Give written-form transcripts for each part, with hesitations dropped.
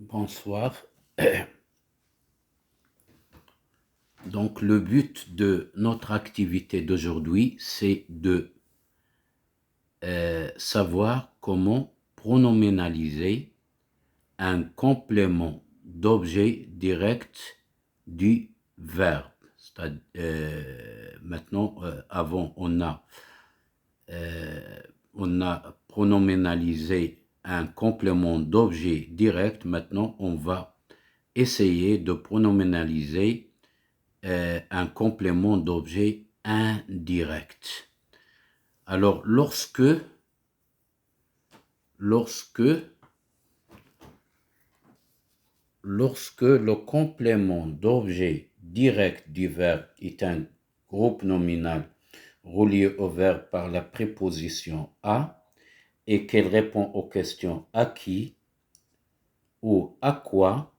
Bonsoir. Donc, le but de notre activité d'aujourd'hui, c'est de savoir comment pronominaliser un complément d'objet direct du verbe. Maintenant, avant, on a pronominalisé un complément d'objet direct. Maintenant, on va essayer de pronominaliser un complément d'objet indirect. Alors, lorsque le complément d'objet direct du verbe est un groupe nominal relié au verbe par la préposition à et qu'elle répond aux questions à qui ou à quoi,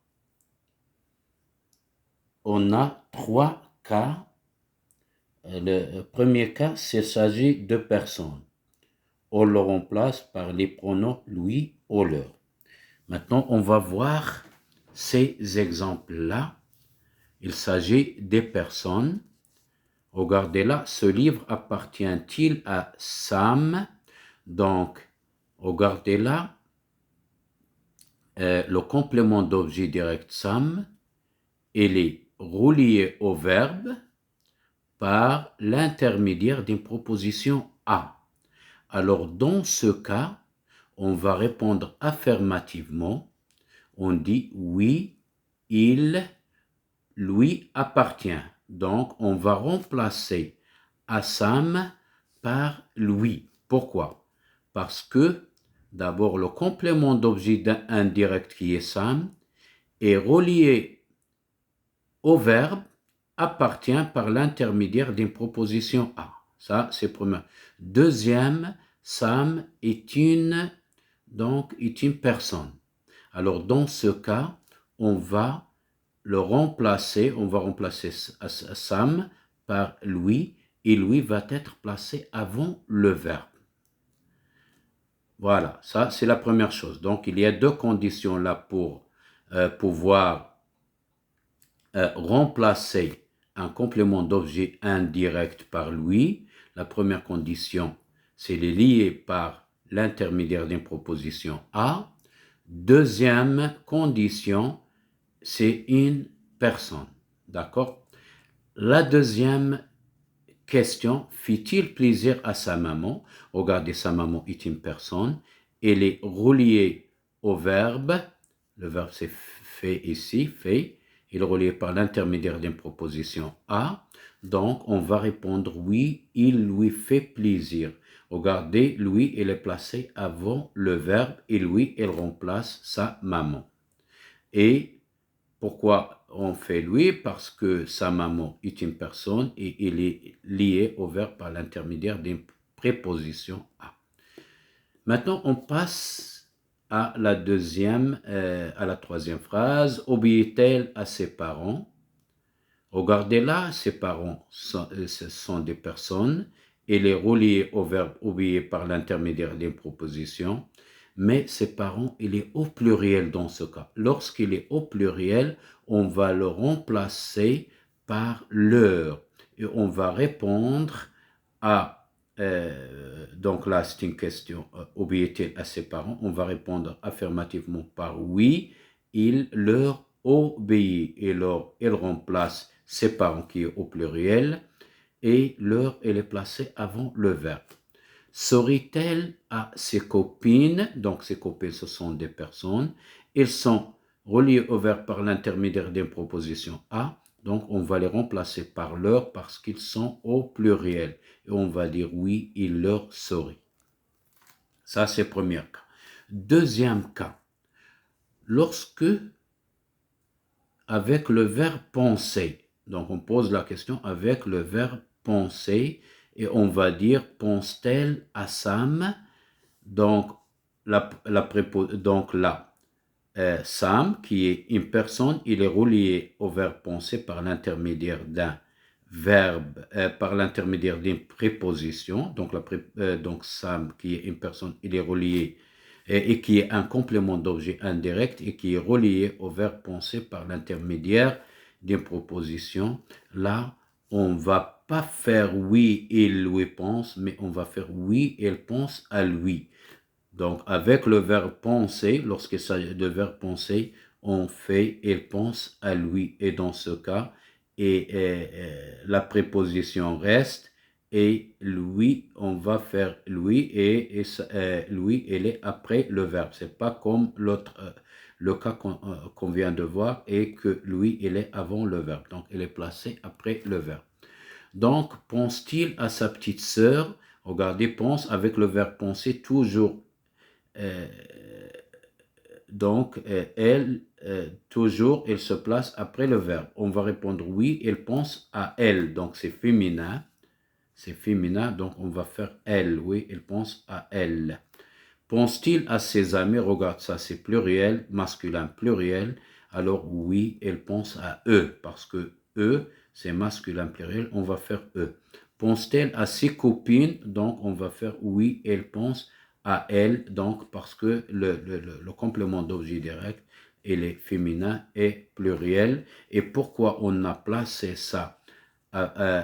on a trois cas. Le premier cas, il s'agit de personnes. On le remplace par les pronoms lui ou leur. Maintenant, on va voir ces exemples-là. Il s'agit des personnes. Regardez là, ce livre appartient-il à Sam? Donc, regardez là, le complément d'objet direct Sam, il est relié au verbe par l'intermédiaire d'une proposition à. Alors, dans ce cas, on va répondre affirmativement. On dit oui, il lui appartient. Donc, on va remplacer Sam par lui. Pourquoi? Parce que, d'abord, le complément d'objet indirect qui est Sam est relié au verbe appartient par l'intermédiaire d'une proposition à. Ça, c'est premier. Deuxième, Sam est une personne. Alors, dans ce cas, on va remplacer Sam par lui, et lui va être placé avant le verbe. Voilà, ça c'est la première chose. Donc, il y a deux conditions là pour pouvoir remplacer un complément d'objet indirect par lui. La première condition, c'est les lier par l'intermédiaire d'une proposition à. Deuxième condition, c'est une personne. D'accord? La deuxième question, fit-il plaisir à sa maman? Regardez, sa maman est une personne. Elle est reliée au verbe. Le verbe c'est fait ici, fait. Il est relié par l'intermédiaire d'une proposition à. Donc, on va répondre oui, il lui fait plaisir. Regardez, lui, il est placé avant le verbe et lui, il remplace sa maman. Et pourquoi on fait lui? Parce que sa maman est une personne et il est lié au verbe par l'intermédiaire d'une préposition à. Maintenant, on passe à la troisième phrase. Obéit-elle à ses parents? Regardez là, ses parents ce sont des personnes. Il est relié au verbe obéir par l'intermédiaire d'une proposition. Mais ses parents, il est au pluriel dans ce cas. Lorsqu'il est au pluriel, on va le remplacer par leur. Et on va répondre à, donc là c'est une question, obéit-il à ses parents? On va répondre affirmativement par oui, il leur obéit. Et alors, il remplace ses parents qui est au pluriel et leur, elle est placée avant le verbe. Sourit-elle à ses copines? Donc, ses copines, ce sont des personnes. Ils sont reliés au verbe par l'intermédiaire d'une proposition à. Donc, on va les remplacer par leur parce qu'ils sont au pluriel. Et on va dire oui, il leur sourit. Ça, c'est le premier cas. Deuxième cas. Lorsque, avec le verbe penser, donc on pose la question avec le verbe penser, et on va dire pense-t-elle à Sam? Donc, Sam, qui est une personne, il est relié au verbe penser par l'intermédiaire d'un verbe, par l'intermédiaire d'une préposition. Donc, Sam, qui est une personne, il est relié et qui est un complément d'objet indirect et qui est relié au verbe penser par l'intermédiaire d'une proposition. Là, on va pas faire oui, il, lui pense, mais on va faire oui, il pense à lui. Donc, avec le verbe penser, lorsqu'il s'agit de verbe penser, on fait il pense à lui. Et dans ce cas, la préposition reste et lui, on va faire lui et lui, il est après le verbe. C'est pas comme l'autre, le cas qu'on vient de voir et que lui, il est avant le verbe. Donc, il est placé après le verbe. Donc, pense-t-il à sa petite sœur? Regardez, pense avec le verbe penser toujours. Donc, elle, toujours, elle se place après le verbe. On va répondre oui, elle pense à elle. Donc, c'est féminin. C'est féminin, donc on va faire elle. Oui, elle pense à elle. Pense-t-il à ses amis? Regarde, ça c'est pluriel, masculin pluriel. Alors oui, elle pense à eux, parce que eux, c'est masculin pluriel, on va faire eux. Pense-t-elle à ses copines? Donc on va faire oui, elle pense à elle, donc parce que le complément d'objet direct, il est féminin et pluriel. Et pourquoi on a placé ça?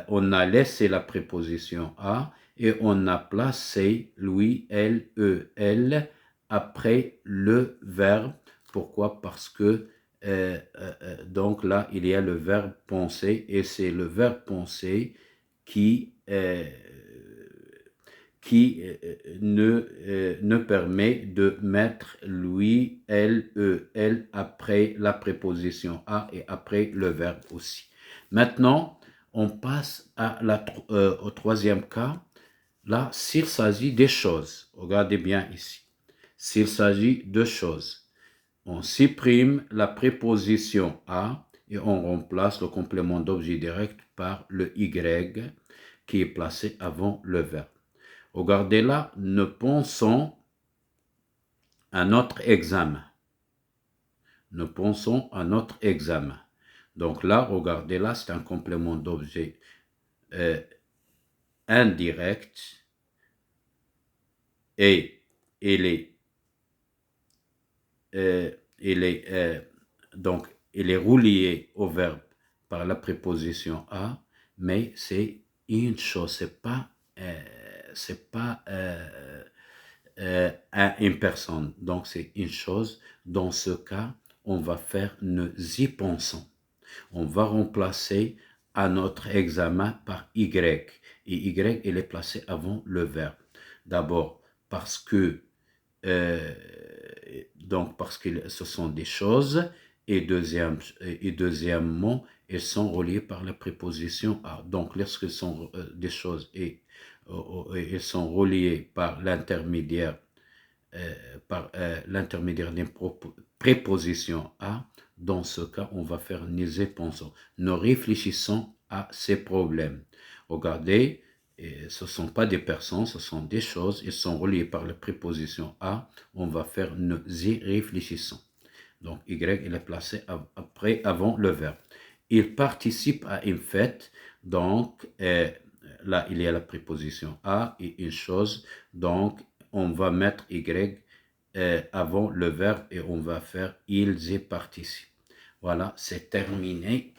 On a laissé la préposition à et on a placé lui, elle, eux, elle après le verbe. Pourquoi? Parce que donc là, il y a le verbe penser et c'est le verbe penser qui ne permet de mettre lui, elle, eux, elle après la préposition à et après le verbe aussi. Maintenant, on passe au troisième cas. Là, s'il s'agit des choses, regardez bien ici. S'il s'agit de choses, on supprime la préposition à et on remplace le complément d'objet direct par le y qui est placé avant le verbe. Regardez là, nous pensons à notre examen. Nous pensons à notre examen. Donc là, regardez là, c'est un complément d'objet indirect et donc il est relié au verbe par la préposition à, mais c'est une chose, c'est pas une personne. Donc c'est une chose. Dans ce cas, on va faire nous y pensons. On va remplacer à notre examen par Y. Et Y, il est placé avant le verbe. D'abord, parce que ce sont des choses et deuxièmement, elles sont reliées par la préposition à. Donc, lorsque ce sont des choses et elles sont reliées par l'intermédiaire d'une préposition à, dans ce cas, on va faire nous y pensons. Nous réfléchissons à ces problèmes. Regardez, ce ne sont pas des personnes, ce sont des choses, ils sont reliés par la préposition à, on va faire nous y réfléchissons. Donc, Y, il est placé avant le verbe. Il participe à une fête, donc là, il y a la préposition à et une chose, donc on va mettre Y avant le verbe et on va faire ils y participent. Voilà, c'est terminé.